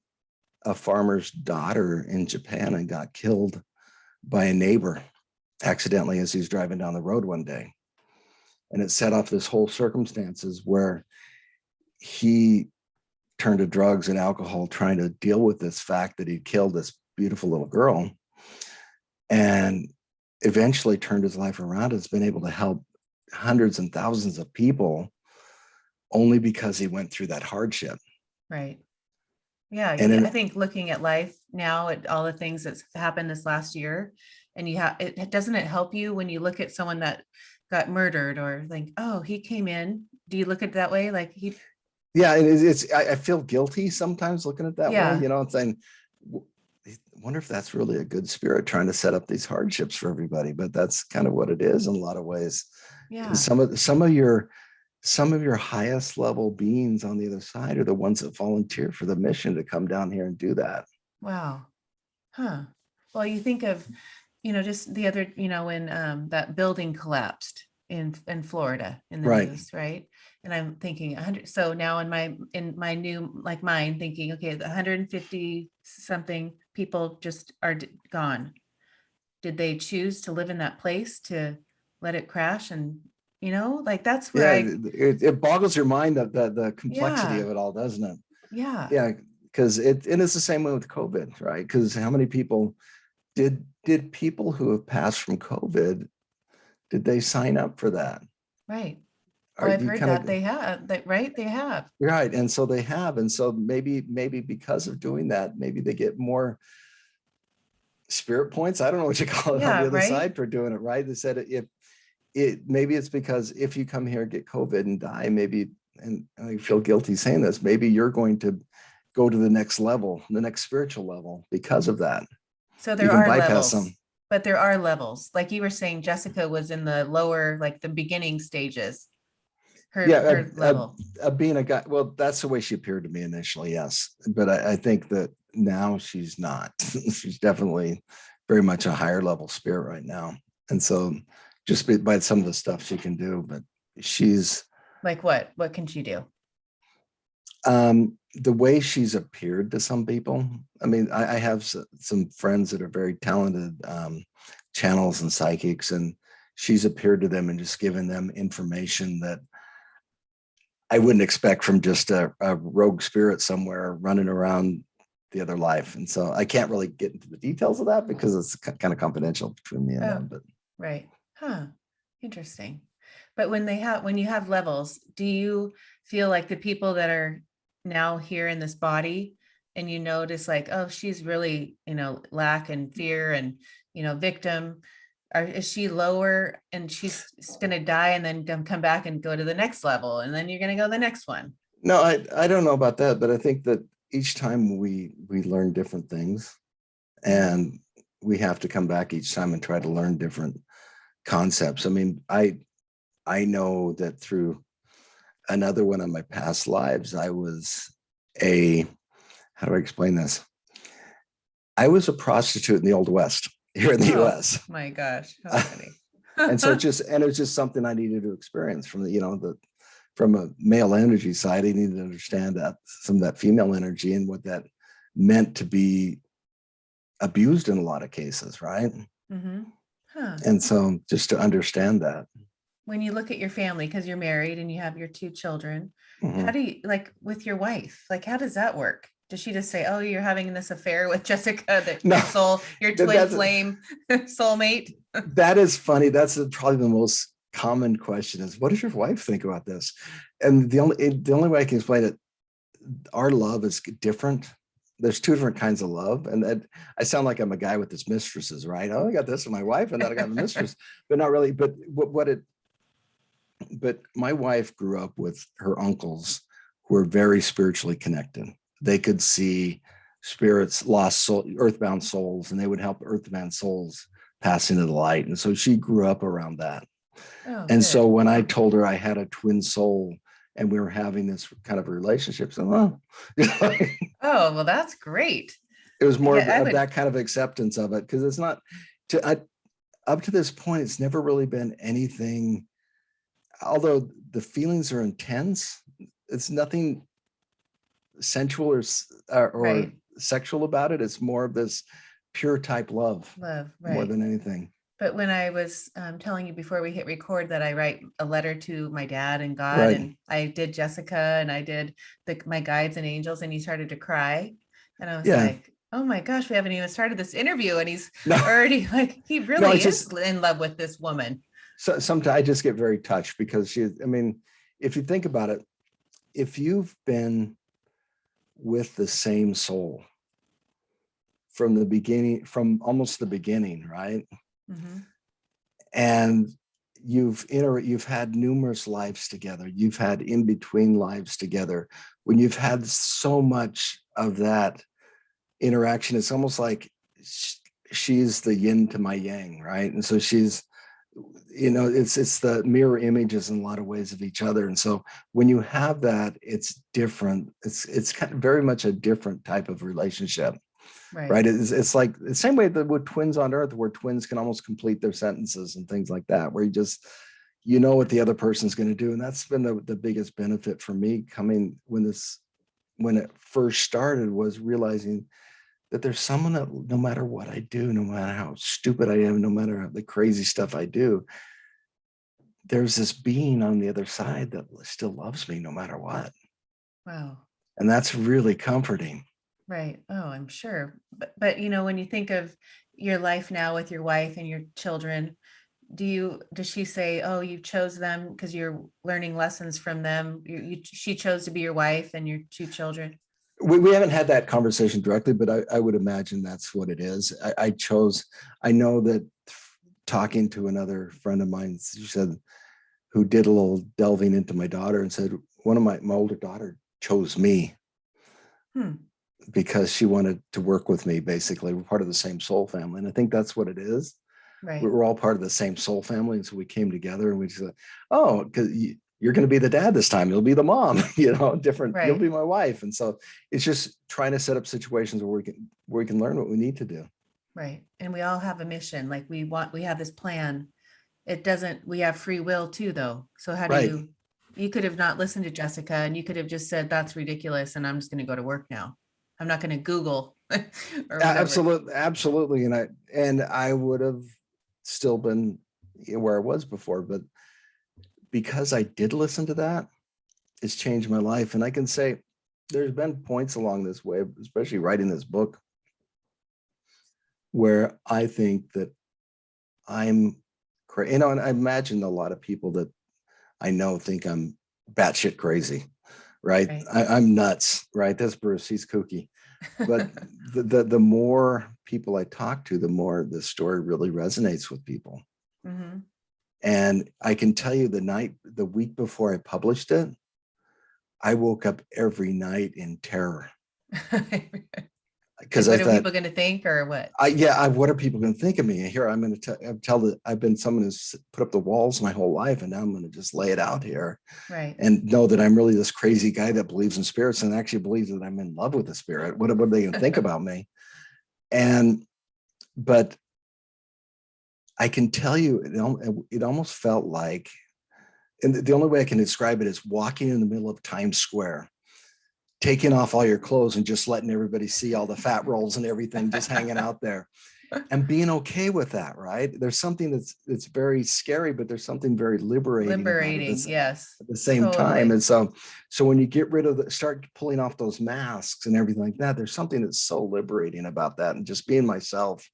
farmer's daughter in Japan and got killed by a neighbor accidentally as he was driving down the road one day. And it set off this whole circumstances where he turned to drugs and alcohol trying to deal with this fact that he'd killed this beautiful little girl, and eventually turned his life around. Has been able to help hundreds and thousands of people only because he went through that hardship. Right. Yeah, And I then, think looking at life now, at all the things that's happened this last year, and you have it, doesn't it help you when you look at someone that got murdered or think, oh, he came in? Do you look at it that way? Like he, yeah, it's I feel guilty sometimes looking at it that way, yeah, and saying, I wonder if that's really a good spirit trying to set up these hardships for everybody. But that's kind of what it is in a lot of ways. Because yeah, some of your highest level beings on the other side are the ones that volunteer for the mission to come down here and do that. wow, huh. Well, you think of, just the other, when that building collapsed in Florida in the Right. news, right? And I'm thinking 100. So now in my new like mind, thinking, okay, the 150 something people just are gone. Did they choose to live in that place to let it crash? And like that's where Yeah, I, it boggles your mind that the complexity yeah, of it all, doesn't it? yeah, Yeah, because it's the same way with COVID, right? Because how many people did people who have passed from COVID, did they sign up for that? right. Oh, Are I've you heard kind that of they have that, right? They have, right? And so they have, and so maybe because of doing that, maybe they get more spirit points. I don't know what you call it on the yeah, other right. side for doing it, right? They said if it maybe it's because if you come here, get COVID and die, maybe, and I feel guilty saying this, maybe you're going to go to the next level, the next spiritual level because of that. So You there can are bypass levels, them. but there are levels. Like you were saying, Jessica was in the lower, like the beginning stages, Yeah, her level. being a guy. Well, that's the way she appeared to me initially, yes. But I think that now she's not. She's definitely very much a higher level spirit right now. And so just by some of the stuff she can do, but she's Like what? What can she do? the way she's appeared to some people. I mean, I have some friends that are very talented channels and psychics, and she's appeared to them and just given them information that I wouldn't expect from just a rogue spirit somewhere running around the other life. And so I can't really get into the details of that because it's kind of confidential between me and Oh, them. But right. Huh. Interesting. But when you have levels, do you feel like the people that are now here in this body and you notice like, oh, she's really, lack and fear and, victim, is she lower and she's going to die and then come back and go to the next level and then you're going to go the next one? no, I don't know about that, but I think that each time we learn different things, and we have to come back each time and try to learn different concepts. I mean, I know that through another one of my past lives, I was a, how do I explain this? I was a prostitute in the Old West here in the Oh US. my gosh. How funny. And so it was just something I needed to experience from from a male energy side. I needed to understand that some of that female energy and what that meant to be abused in a lot of cases, right? Mm-hmm. Huh. And so just to understand that. When you look at your family, because you're married and you have your two children, how Mhm. do you like with your wife? Like, how does that work? Does she just say, "Oh, you're having this affair with Jessica, that No, your that, twin that's flame soulmate"? that is funny. That's probably the most common question is, what does your wife think about this? And the only way I can explain it, our love is different. There's two different kinds of love, and I sound like I'm a guy with his mistresses, right? Oh, I got this with my wife, and then I got the mistress, but not really. But but my wife grew up with her uncles who were very spiritually connected. They could see spirits, lost soul, earthbound souls, and they would help earthbound souls pass into the light. And so she grew up around that. Oh, And so good. when I told her I had a twin soul and we were having this kind of a relationship, so well, it Oh, well, that's great. was more Yeah, I of would. that kind of acceptance of it, because it's not up to this point, it's never really been anything, although the feelings are intense. It's nothing sensual or Right. sexual about it. It's more of this pure type love Love. more Right. than anything. But when I was telling you before we hit record that I write a letter to my dad and God, Right. and I did Jessica and I did my guides and angels, and he started to cry. And I was Yeah. like, oh my gosh, we haven't even started this interview. And he's No, already like, he no, really it's is just in love with this woman. sometimes I just get very touched because I mean, if you think about it, if you've been with the same soul from the beginning, from almost the beginning, right? Mm-hmm. And you've had numerous lives together. You've had in between lives together. When you've had so much of that interaction, it's almost like she's the yin to my yang, right? And so she's, it's the mirror images in a lot of ways of each other. And so when you have that, it's different. It's kind of very much a different type of relationship, Right. right? It's like the same way that with twins on earth, where twins can almost complete their sentences and things like that, where you know what the other person's going to do. And that's been the biggest benefit for me coming when it first started, was realizing that there's someone that no matter what I do, no matter how stupid I am, no matter the crazy stuff I do, there's this being on the other side that still loves me no matter what. Wow. And that's really comforting. Right. Oh, I'm sure. But when you think of your life now with your wife and your children, does she say, oh, you chose them because you're learning lessons from them? She chose to be your wife and your two children. We haven't had that conversation directly, but I would imagine that's what it is. I know that talking to another friend of mine, she said, who did a little delving into my daughter, and said, one of my older daughter chose me Hmm. because she wanted to work with me. Basically, we're part of the same soul family. And I think that's what it is. Right. We're all part of the same soul family. And so we came together and we said, oh, because you're going to be the dad this time. You'll be the mom, different. You'll Right. be my wife. And so it's just trying to set up situations where we can learn what we need to do. Right. And we all have a mission. Like we have this plan. We have free will too, though. So how do Right. you could have not listened to Jessica and you could have just said, that's ridiculous. And I'm just going to go to work now. I'm not going to Google or whatever. Absolutely. Absolutely. And I would have still been where I was before, but because I did listen to that, it's changed my life. And I can say there's been points along this way, especially writing this book, where I think that I'm crazy. You know, and I imagine a lot of people that I know think I'm batshit crazy, right? Right. I'm nuts, right? That's Bruce. He's kooky. But the more people I talk to, the more the story really resonates with people. Mm-hmm. And I can tell you the week before I published it, I woke up every night in terror Like, because I what are thought, people going to think or what? what are people going to think of me? And here I'm going to tell that I've been someone who's put up the walls my whole life, and now I'm going to just lay it out here Right. and know that I'm really this crazy guy that believes in spirits and actually believes that I'm in love with the spirit. What are they going to think about me? And but I can tell you, it almost felt like, and the only way I can describe it is walking in the middle of Times Square, taking off all your clothes and just letting everybody see all the fat rolls and everything just hanging out there, and being okay with that. Right? There's something that's very scary, but there's something very liberating about it Liberating. Yes. at the same time. Totally. And so when you get rid of start pulling off those masks and everything like that, there's something that's so liberating about that, and just being myself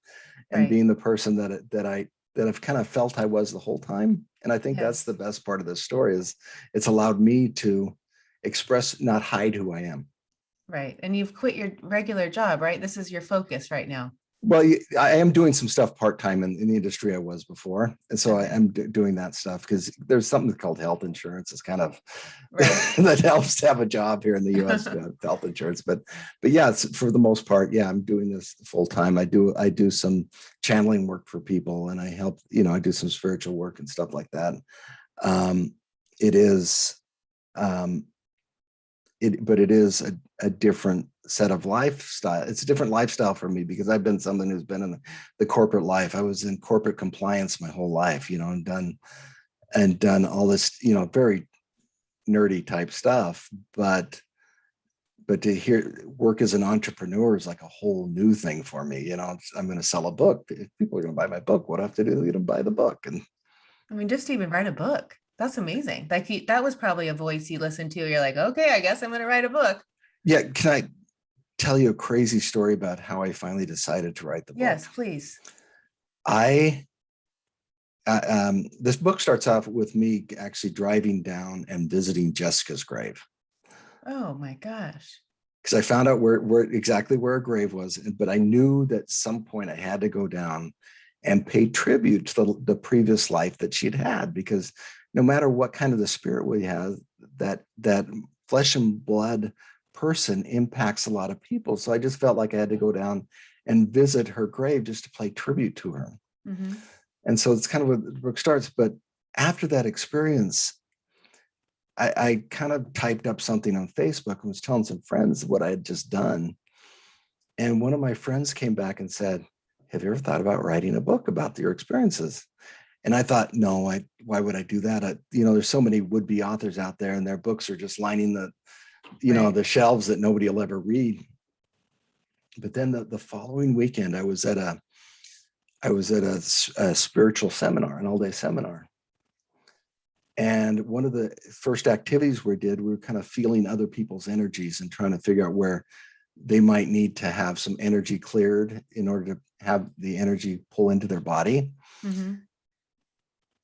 and Right. being the person that I've kind of felt I was the whole time. And I think that's the Yes. best part of this story is it's allowed me to express, not hide who I am. Right. And you've quit your regular job, right? This is your focus right now. Well, I am doing some stuff part-time in the industry I was before. And so I Okay. am doing that stuff because there's something called health insurance. It's kind of Right. that helps to have a job here in the US to have health insurance. But yeah, it's, for the most part, yeah, I'm doing this full time. I do some channeling work for people, and I help, I do some spiritual work and stuff like that. Um, it is um, but it is a different set of lifestyle. It's a different lifestyle for me because I've been someone who's been in the corporate life. I was in corporate compliance my whole life, and done all this, very nerdy type stuff. But to hear work as an entrepreneur is like a whole new thing for me. I'm going to sell a book. If people are going to buy my book, what do I have to do to buy the book? And I mean, just to even write a book. That's amazing. Like that was probably a voice you listened to. You're like, okay, I guess I'm going to write a book. yeah, can I tell you a crazy story about how I finally decided to write the book? Yes, please. I This book starts off with me actually driving down and visiting Jessica's grave Oh my gosh. because I found out where exactly where her grave was, but I knew that at some point I had to go down and pay tribute to the previous life that she'd had, because no matter what kind of the spirit we have, that flesh and blood person impacts a lot of people. So I just felt like I had to go down and visit her grave just to pay tribute to her. Mm-hmm. And so it's kind of where the book starts. But after that experience, I kind of typed up something on Facebook and was telling some friends what I had just done. And one of my friends came back and said, "Have you ever thought about writing a book about your experiences?" And I thought, no, why would I do that? There's so many would-be authors out there, and their books are just lining Right. the shelves that nobody will ever read. But then the following weekend, I was at a spiritual seminar, an all-day seminar. And one of the first activities we did, we were kind of feeling other people's energies and trying to figure out where they might need to have some energy cleared in order to have the energy pull into their body. Mm-hmm.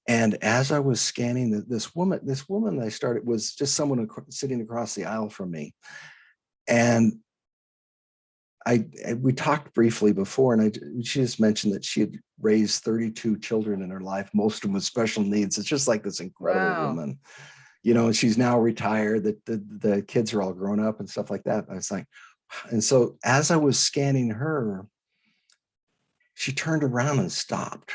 And as I was scanning this woman I started was just someone sitting across the aisle from me. And we talked briefly before, and she just mentioned that she had raised 32 children in her life, most of them with special needs. It's just like this incredible Wow. woman, and she's now retired. The kids are all grown up and stuff like that. I was like, and so as I was scanning her, she turned around and stopped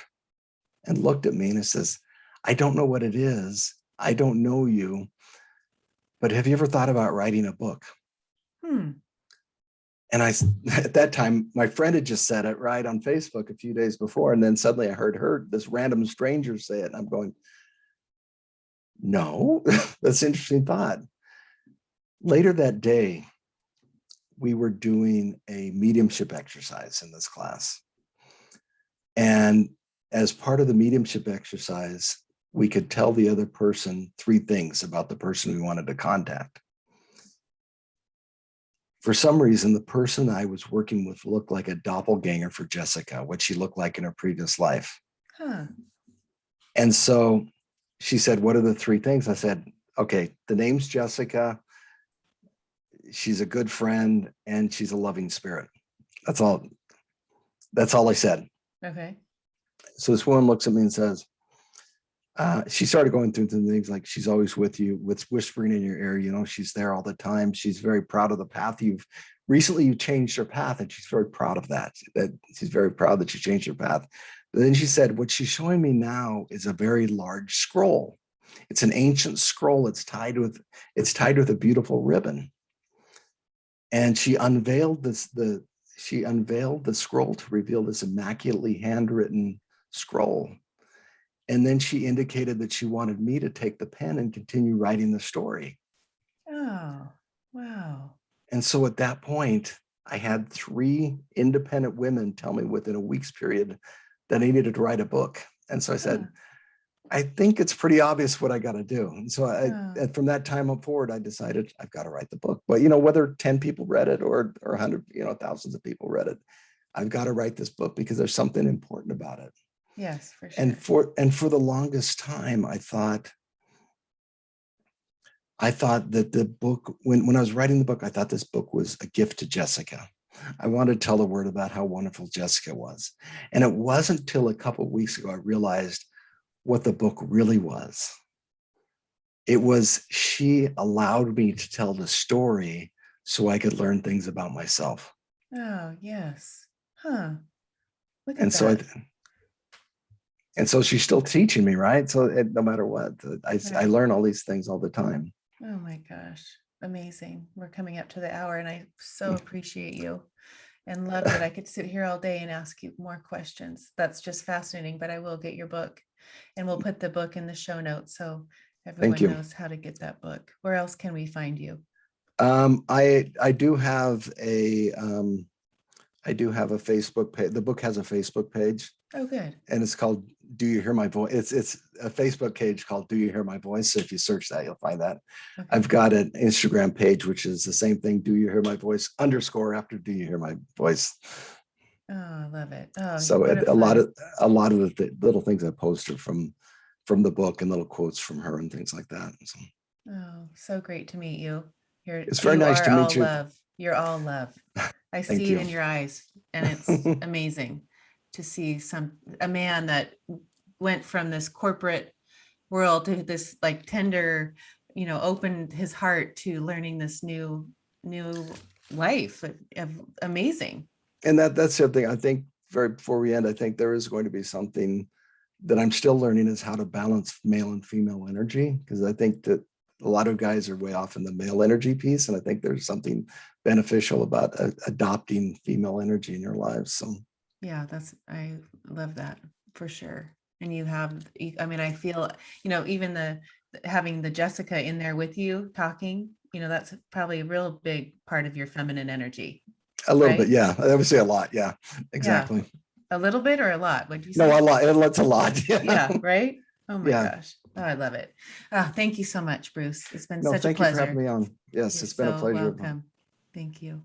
and looked at me and says, "I don't know what it is. I don't know you, but have you ever thought about writing a book?" Hmm. And at that time, my friend had just said it right on Facebook a few days before. And then suddenly I heard this random stranger say it. And I'm going, no, that's an interesting thought. Later that day, we were doing a mediumship exercise in this class. And as part of the mediumship exercise, we could tell the other person 3 things about the person we wanted to contact. For some reason, the person I was working with looked like a doppelganger for Jessica, what she looked like in her previous life. Huh. And so she said, what are the 3 things? I said, okay, the name's Jessica. She's a good friend and she's a loving spirit. That's all. That's all I said. Okay. So this woman looks at me and says, she started going through things like she's always with you, with whispering in your ear, you know, she's there all the time. She's very proud of the path you changed her path, and she's very proud of that she's very proud that she changed her path. But then she said, what she's showing me now is a very large scroll. It's an ancient scroll. It's tied with a beautiful ribbon. And she unveiled the scroll to reveal this immaculately handwritten scroll. And then she indicated that she wanted me to take the pen and continue writing the story. Oh, wow. And so at that point, I had 3 independent women tell me within a week's period that I needed to write a book. And so I said, I think it's pretty obvious what I got to do. And so and from that time forward, I decided I've got to write the book. But, you know, whether 10 people read it or 100, you know, thousands of people read it, I've got to write this book because there's something important about it. Yes, for sure. And for the longest time, I thought that the book, when I was writing the book, I thought this book was a gift to Jessica. I wanted to tell the word about how wonderful Jessica was. And it wasn't till a couple of weeks ago I realized what the book really was. It was she allowed me to tell the story so I could learn things about myself. Oh, yes. Huh. Look at And so that. and so she's still teaching me, right? So no matter what, I Right. learn all these things all the time. Oh my gosh. Amazing. We're coming up to the hour, and I so appreciate you and love that I could sit here all day and ask you more questions. That's just fascinating, but I will get your book, and we'll put the book in the show notes so Thank everyone you. knows how to get that book. Where else can we find you? I do have a Facebook page. The book has a Facebook page, Oh, good. and it's called "Do You Hear My Voice?" It's a Facebook page called "Do You Hear My Voice?" So if you search that, you'll find that. Okay. I've got an Instagram page which is the same thing: "Do You Hear My Voice?" _ after "Do You Hear My Voice?" Oh, I love it. Oh, So what a a lot fun. of the little things I posted from the book and little quotes from her and things like that. So Oh, so great to meet you. it's very You nice are to meet all you. love. You're all love. I Thank see it you. in your eyes, and it's amazing to see a man that went from this corporate world to this like tender, opened his heart to learning this new life of amazing. And that's the other thing. I think very before we end, I think there is going to be something that I'm still learning is how to balance male and female energy, because I think that a lot of guys are way off in the male energy piece, and I think there's something beneficial about adopting female energy in your lives. So Yeah, I love that for sure. And I mean, I feel, even having the Jessica in there with you talking, that's probably a real big part of your feminine energy, a little bit, right? yeah. I would say a lot, yeah, Yeah. exactly. A little bit or a lot, what'd you No, say? a lot. That's a lot. Yeah, Yeah, right? Oh my yeah. gosh. Oh, I love it. Ah, thank you so much, Bruce. It's been No, such a thank you for having pleasure. me on. Yes, You're it's been a so pleasure. welcome. Thank you.